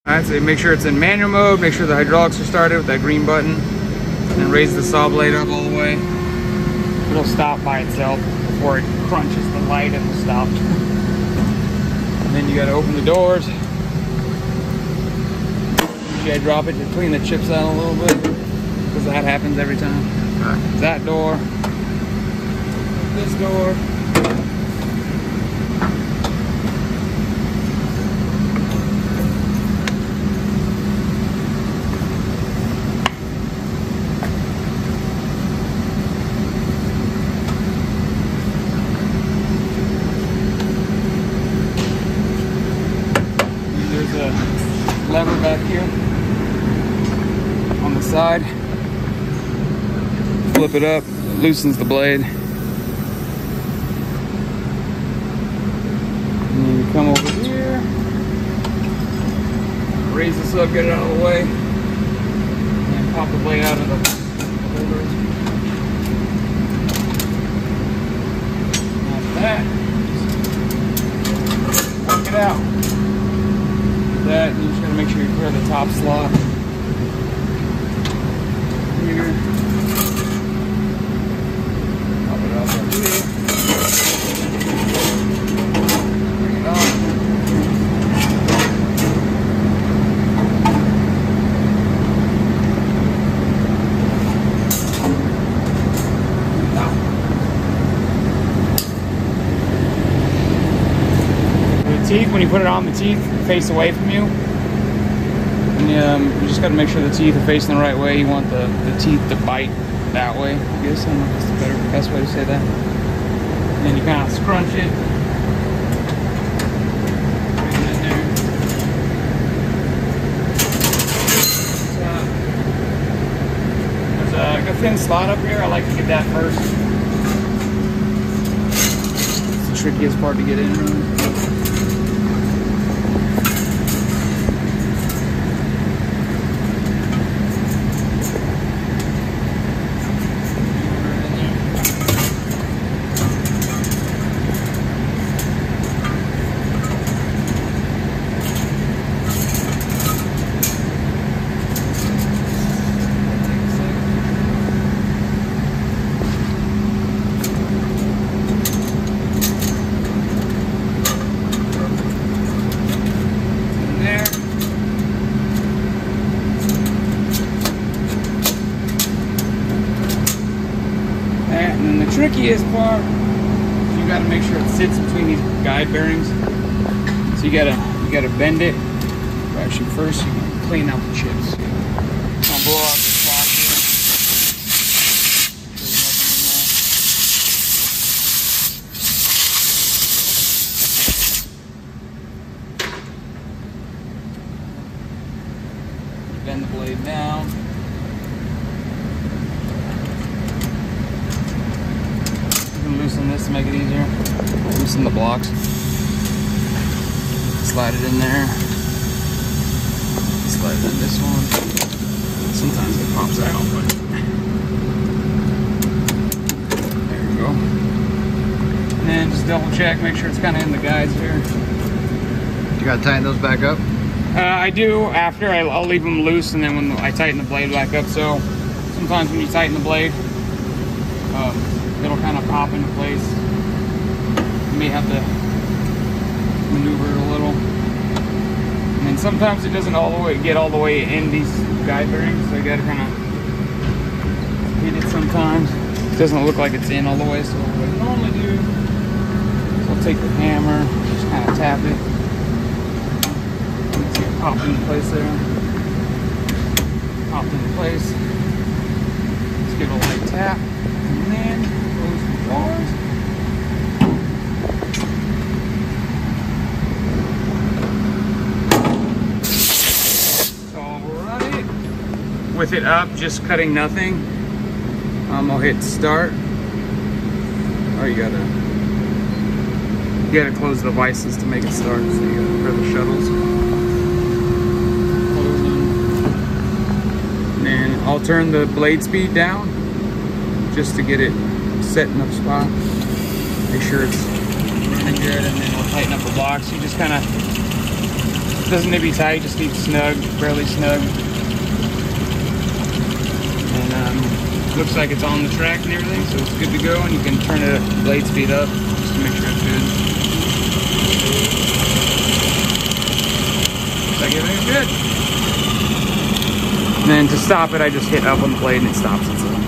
Alright, so make sure it's in manual mode, make sure the hydraulics are started with that green button, and raise the saw blade up all the way. It'll stop by itself before it crunches the light and will stop. And then you gotta open the doors. Usually I drop it to clean the chips out a little bit, because that happens every time. Okay. That door, this door. Lever back here on the side. Flip it up, it loosens the blade. And then you come over here, raise this up, get it out of the way, and pop the blade out of the holders. After that, just work it out. That, and you just gotta make sure you clear the top slot here. Pop it out right here. Bring it on. The teeth, when you put it on, the teeth face away from you. And you just got to make sure the teeth are facing the right way. You want the teeth to bite that way, I guess. I don't know if that's the best way to say that. And then you kind of scrunch it. Bring it in there. There's like a thin slot up here. I like to get that first. It's the trickiest part to get in, really. And the trickiest part, you got to make sure it sits between these guide bearings. So you gotta bend it. Or actually, first you can clean out the chips. I'll blow out the slot here. Bend the blade down. Loosen this to make it easier. Loosen the blocks. Slide it in there. Slide it in this one. Sometimes it pops out, but there we go. And then just double check, make sure it's kind of in the guides here. You gotta tighten those back up? I do after. I'll leave them loose, and then when I tighten the blade back up. So sometimes when you tighten the blade, it'll kind of pop into place. You may have to maneuver it a little. And then sometimes it doesn't get all the way in these guide bearings, so you gotta kind of hit it sometimes. It doesn't look like it's in all the way, so what I normally do is I'll take the hammer, just kind of tap it. See it pop into place there. Popped into place. Let's give it a light tap. And then close the doors. So I'll run it with it up, just cutting nothing. I'll hit start. Oh, you gotta close the vices to make it start. So you gotta press the shuttles. And then I'll turn the blade speed down just to get it set in a spot. Make sure it's running good, and then we'll tighten up the blocks. You just kind of Doesn't need to be tight, just needs snug, fairly snug. And looks like it's on the track and everything, so it's good to go. And you can turn the blade speed up just to make sure it's good. Looks like everything's good. And then to stop it, I just hit up on the blade and it stops itself.